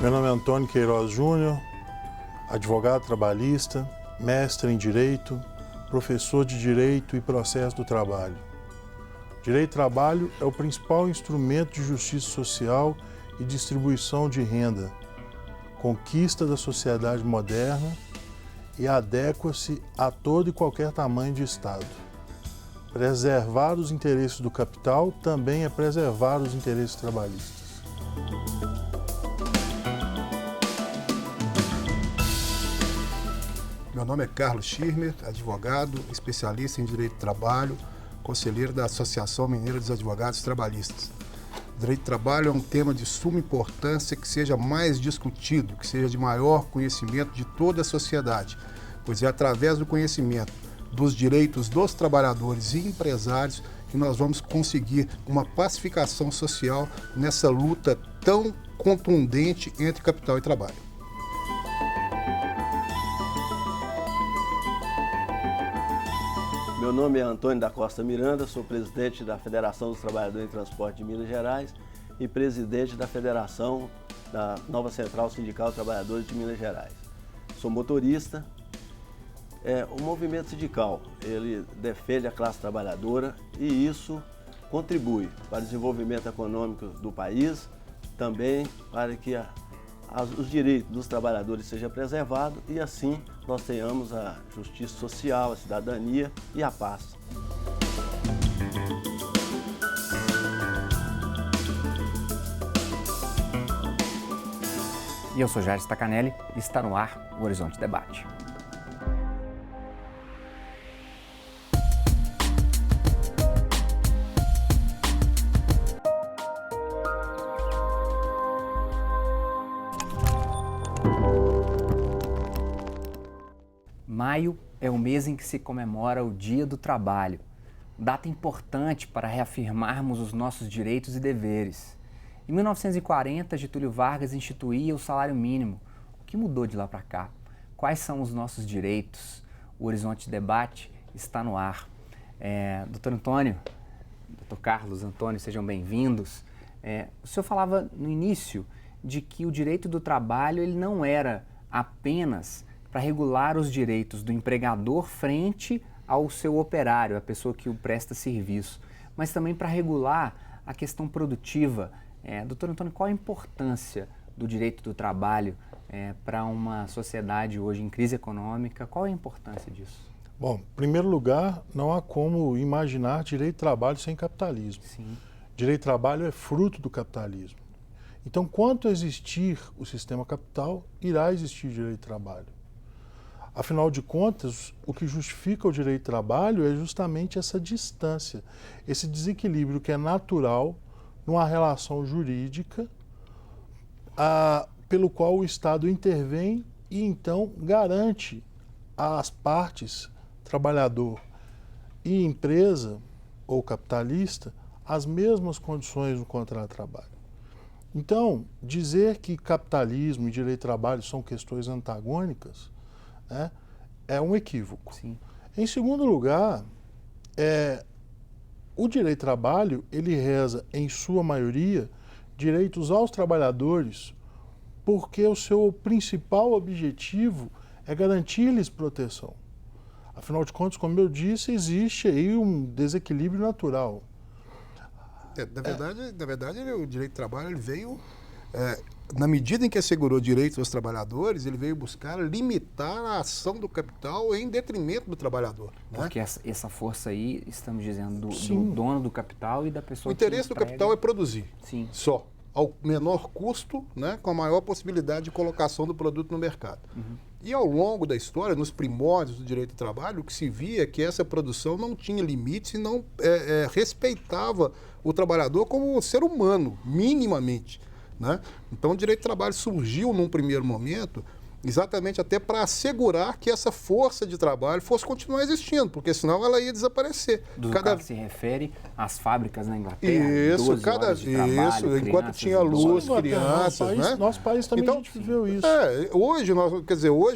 Meu nome é Antônio Queiroz Júnior, advogado trabalhista, mestre em Direito, professor de Direito e Processo do Trabalho. Direito do trabalho é o principal instrumento de justiça social e distribuição de renda, conquista da sociedade moderna e adequa-se a todo e qualquer tamanho de Estado. Preservar os interesses do capital também é preservar os interesses trabalhistas. Meu nome é Carlos Schirmer, advogado, especialista em Direito do Trabalho, conselheiro da Associação Mineira dos Advogados Trabalhistas. Direito do trabalho é um tema de suma importância que seja mais discutido, que seja de maior conhecimento de toda a sociedade, pois é através do conhecimento dos direitos dos trabalhadores e empresários que nós vamos conseguir uma pacificação social nessa luta tão contundente entre capital e trabalho. Meu nome é Antônio da Costa Miranda, sou presidente da Federação dos Trabalhadores em Transporte de Minas Gerais e presidente da Federação da Nova Central Sindical dos Trabalhadores de Minas Gerais. Sou motorista. O movimento sindical, ele defende a classe trabalhadora e isso contribui para o desenvolvimento econômico do país, também para que os direitos dos trabalhadores sejam preservados e assim nós tenhamos a justiça social, a cidadania e a paz. E eu sou Jair Stacanelli e está no ar o Horizonte Debate. Maio é o mês em que se comemora o Dia do Trabalho, data importante para reafirmarmos os nossos direitos e deveres. Em 1940, Getúlio Vargas instituía o salário mínimo. O que mudou de lá para cá? Quais são os nossos direitos? O Horizonte Debate está no ar. Doutor Antônio, doutor Carlos, Antônio, sejam bem-vindos. O senhor falava no início de que o direito do trabalho ele não era apenas para regular os direitos do empregador frente ao seu operário, a pessoa que o presta serviço, mas também para regular a questão produtiva. Doutor Antônio, qual a importância do direito do trabalho para uma sociedade hoje em crise econômica? Qual é a importância disso? Bom, em primeiro lugar, não há como imaginar direito de trabalho sem capitalismo. Sim. Direito de trabalho é fruto do capitalismo. Então, quanto existir o sistema capital, irá existir direito de trabalho. Afinal de contas, o que justifica o direito de trabalho é justamente essa distância, esse desequilíbrio que é natural numa relação jurídica pelo qual o Estado intervém e então garante às partes, trabalhador e empresa ou capitalista, as mesmas condições no contrato de trabalho. Então, dizer que capitalismo e direito de trabalho são questões antagônicas é um equívoco. Sim. Em segundo lugar, o direito de trabalho, ele reza, em sua maioria, direitos aos trabalhadores, porque o seu principal objetivo é garantir-lhes proteção. Afinal de contas, como eu disse, existe aí um desequilíbrio natural. Na verdade, o direito do trabalho ele veio... na medida em que assegurou direitos aos trabalhadores, ele veio buscar limitar a ação do capital em detrimento do trabalhador. Porque essa força aí, estamos dizendo, do dono do capital e da pessoa que O interesse do capital é produzir, Sim. só, ao menor custo, com a maior possibilidade de colocação do produto no mercado. Uhum. E ao longo da história, nos primórdios do direito do trabalho, o que se via é que essa produção não tinha limites e não respeitava o trabalhador como um ser humano, minimamente. Então, o direito do trabalho surgiu num primeiro momento exatamente até para assegurar que essa força de trabalho fosse continuar existindo, porque senão ela ia desaparecer. Do que se refere às fábricas na Inglaterra, 12 horas de trabalho, enquanto tinha luz, crianças. Nosso país também a gente viveu isso. Hoje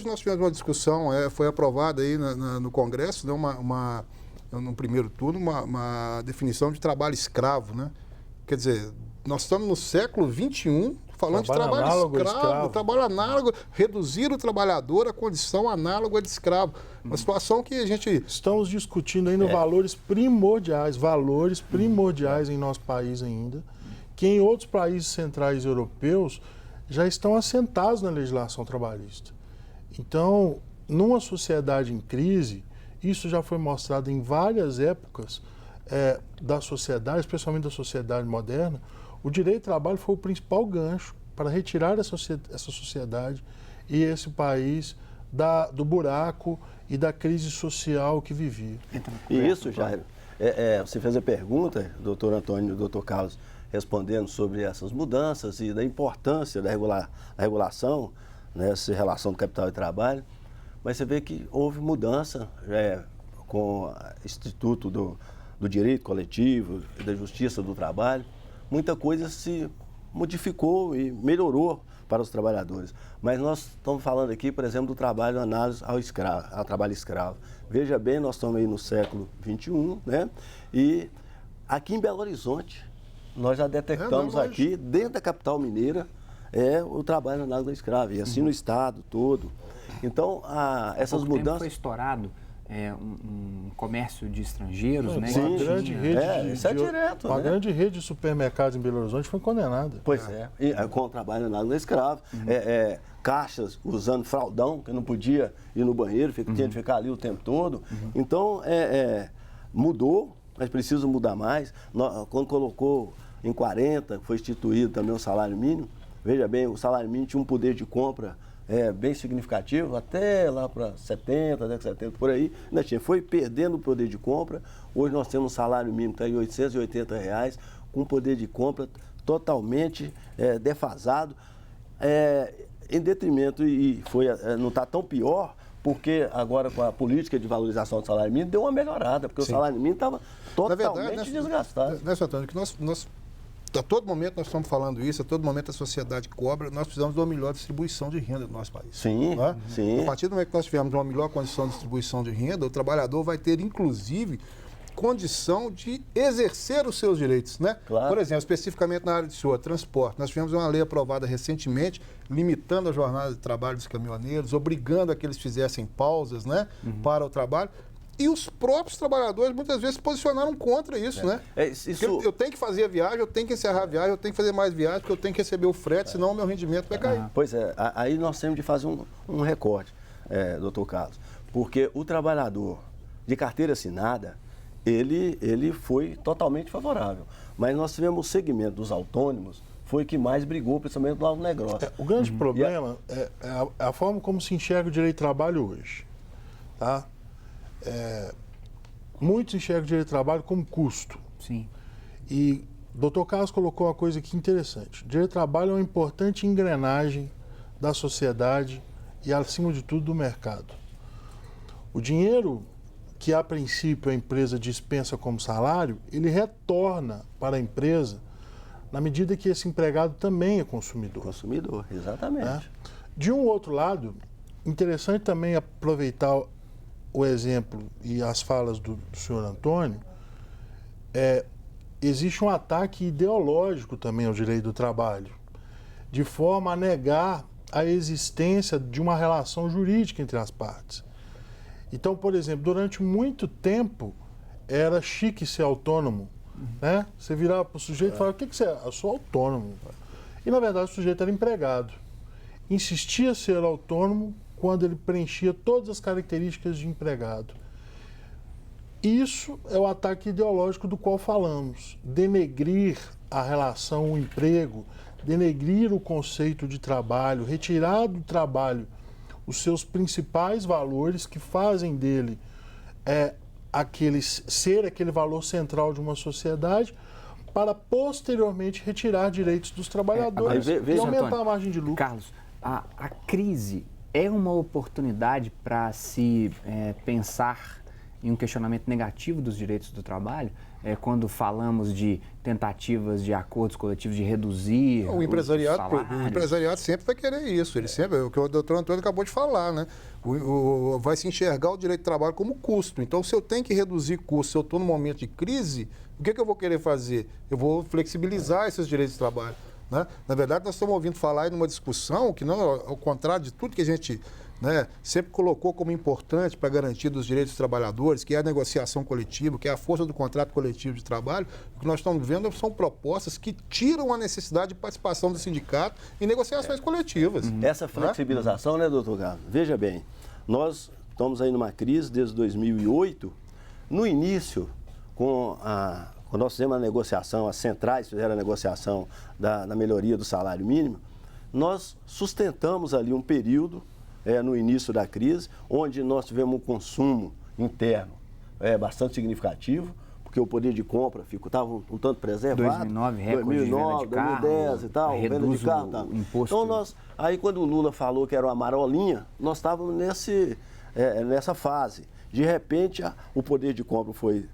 nós tivemos uma discussão, foi aprovada aí no Congresso, no primeiro turno, uma definição de trabalho escravo, Quer dizer, nós estamos no século XXI, falando Trabalho de trabalho análogo a escravo. trabalho análogo, reduzir o trabalhador à condição análoga de escravo. Uma situação que a gente... Estamos discutindo ainda valores primordiais em nosso país ainda, que em outros países centrais europeus já estão assentados na legislação trabalhista. Então, numa sociedade em crise, isso já foi mostrado em várias épocas da sociedade, especialmente da sociedade moderna, o direito do trabalho foi o principal gancho para retirar essa sociedade e esse país do buraco e da crise social que vivia. E isso, Jairo, você fez a pergunta, doutor Antônio e doutor Carlos, respondendo sobre essas mudanças e da importância da regulação, né, essa relação do capital e trabalho, mas você vê que houve mudança com o Instituto do Direito Coletivo e da Justiça do Trabalho. Muita coisa se modificou e melhorou para os trabalhadores. Mas nós estamos falando aqui, por exemplo, do trabalho análise ao trabalho escravo. Veja bem, nós estamos aí no século XXI, né? E aqui em Belo Horizonte, nós já detectamos aqui, dentro da capital mineira, o trabalho análogo ao escravo, e assim no estado todo. Então, essas mudanças... Foi estourado um comércio de estrangeiros, né? Uma grande rede isso é direto, uma né? grande rede de supermercados em Belo Horizonte foi condenada. Pois e com o trabalho análogo ao escravo. Caixas usando fraldão, que não podia ir no banheiro, tinha de ficar ali o tempo todo. Então, mudou, mas precisa mudar mais. Quando colocou em 40, foi instituído também o salário mínimo. Veja bem, o salário mínimo tinha um poder de compra bem significativo, até lá para 70, década 70, por aí, ainda foi perdendo o poder de compra. Hoje nós temos um salário mínimo que está em R$880, com um poder de compra totalmente defasado, em detrimento, e não está tão pior, porque agora com a política de valorização do salário mínimo deu uma melhorada, porque o salário mínimo estava totalmente desgastado. Né, Sr. Antônio, que nós a todo momento nós estamos falando isso, a todo momento a sociedade cobra, nós precisamos de uma melhor distribuição de renda do nosso país. Sim, né? sim. A partir do momento que nós tivermos uma melhor condição de distribuição de renda, o trabalhador vai ter, inclusive, condição de exercer os seus direitos, né? Claro. Por exemplo, especificamente na área de transporte, nós tivemos uma lei aprovada recentemente, limitando a jornada de trabalho dos caminhoneiros, obrigando a que eles fizessem pausas, né, para o trabalho. E os próprios trabalhadores muitas vezes se posicionaram contra isso, né? Eu tenho que fazer a viagem, eu tenho que encerrar a viagem, eu tenho que fazer mais viagem, porque eu tenho que receber o frete, senão o meu rendimento vai cair. Pois aí nós temos de fazer um recorte, doutor Carlos, porque o trabalhador de carteira assinada, ele foi totalmente favorável. Mas nós tivemos o segmento dos autônomos, foi que mais brigou, principalmente do agronegócio. O grande problema é a forma como se enxerga o direito de trabalho hoje, tá? Muitos enxergam o direito de trabalho como custo. Sim. E o Dr. Carlos colocou uma coisa aqui interessante. O direito de trabalho é uma importante engrenagem da sociedade e, acima de tudo, do mercado. O dinheiro que, a princípio, a empresa dispensa como salário, ele retorna para a empresa na medida que esse empregado também é consumidor. Consumidor, exatamente. De um outro lado, interessante também aproveitar o exemplo e as falas do senhor Antônio, existe um ataque ideológico também ao direito do trabalho, de forma a negar a existência de uma relação jurídica entre as partes. Então, por exemplo, durante muito tempo era chique ser autônomo, né? Você virava para o sujeito e falava, o que você é? Eu sou autônomo. E, na verdade, o sujeito era empregado. Insistia ser autônomo quando ele preenchia todas as características de empregado. Isso é o ataque ideológico do qual falamos. Denegrir a relação, o emprego, denegrir o conceito de trabalho, retirar do trabalho os seus principais valores que fazem dele ser aquele valor central de uma sociedade, para posteriormente retirar direitos dos trabalhadores e aumentar Antônio, a margem de lucro. Carlos, a crise é uma oportunidade para se pensar em um questionamento negativo dos direitos do trabalho, quando falamos de tentativas de acordos coletivos de reduzir o empresariado sempre vai querer isso, ele sempre, o que o doutor Antônio acabou de falar, né? Vai se enxergar o direito do trabalho como custo. Então, se eu tenho que reduzir custo, se eu estou num momento de crise, o que eu vou querer fazer? Eu vou flexibilizar esses direitos de trabalho. Né? Na verdade, nós estamos ouvindo falar numa discussão que, não, ao contrário de tudo que a gente, né, sempre colocou como importante para a garantia dos direitos dos trabalhadores, que é a negociação coletiva, que é a força do contrato coletivo de trabalho, o que nós estamos vendo são propostas que tiram a necessidade de participação do sindicato em negociações coletivas. Essa flexibilização, né, doutor Carlos? Veja bem, nós estamos aí numa crise desde 2008. No início, quando nós fizemos a negociação, as centrais fizeram a negociação da melhoria do salário mínimo, nós sustentamos ali um período, no início da crise, onde nós tivemos um consumo interno bastante significativo, porque o poder de compra estava um tanto preservado. 2009, recorde de venda de carro, 2010 e tal, venda de carro. Tal. Imposto. Então, aí quando o Lula falou que era uma marolinha, nós estávamos nessa fase. De repente, o poder de compra foi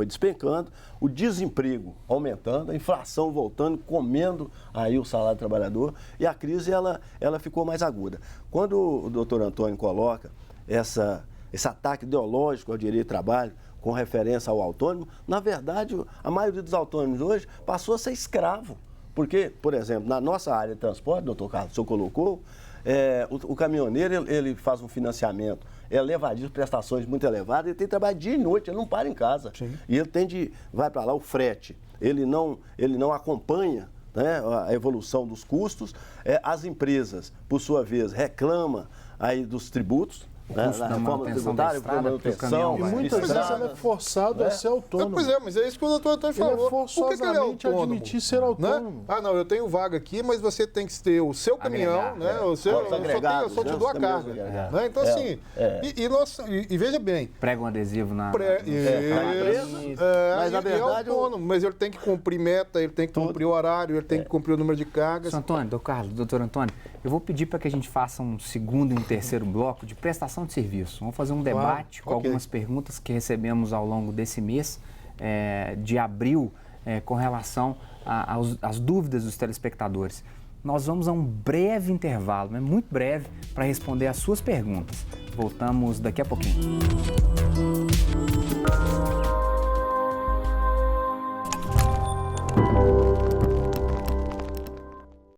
despencando, o desemprego aumentando, a inflação voltando, comendo aí o salário do trabalhador, e a crise ela ficou mais aguda. Quando o doutor Antônio coloca esse ataque ideológico ao direito de trabalho com referência ao autônomo, na verdade, a maioria dos autônomos hoje passou a ser escravo. Porque, por exemplo, na nossa área de transporte, doutor Carlos, o senhor colocou, o caminhoneiro ele faz um financiamento elevadíssimo, prestações muito elevadas, ele tem que trabalhar dia e noite, ele não para em casa. Sim. E ele vai para lá, o frete, ele não acompanha, né, a evolução dos custos. As empresas, por sua vez, reclamam aí dos tributos, né, na reforma tributária, por manutenção. E muitas vezes ele é forçado a ser autônomo. Pois é, mas é isso que o doutor Antônio falou. Ele é forçosamente admitir ser autônomo. Né? Ah, não, eu tenho vaga aqui, mas você tem que ter o seu caminhão, né? O seu, eu só te dou a carga. Né? Então, assim, e veja bem. Prega um adesivo na empresa, mas na verdade é autônomo, mas ele tem que cumprir meta, ele tem que cumprir o horário, ele tem que cumprir o número de cargas. Doutor Antônio, eu vou pedir para que a gente faça um segundo e um terceiro bloco de prestação de serviço. Vamos fazer um debate com algumas perguntas que recebemos ao longo desse mês de abril com relação às dúvidas dos telespectadores. Nós vamos a um breve intervalo, muito breve, para responder às suas perguntas. Voltamos daqui a pouquinho.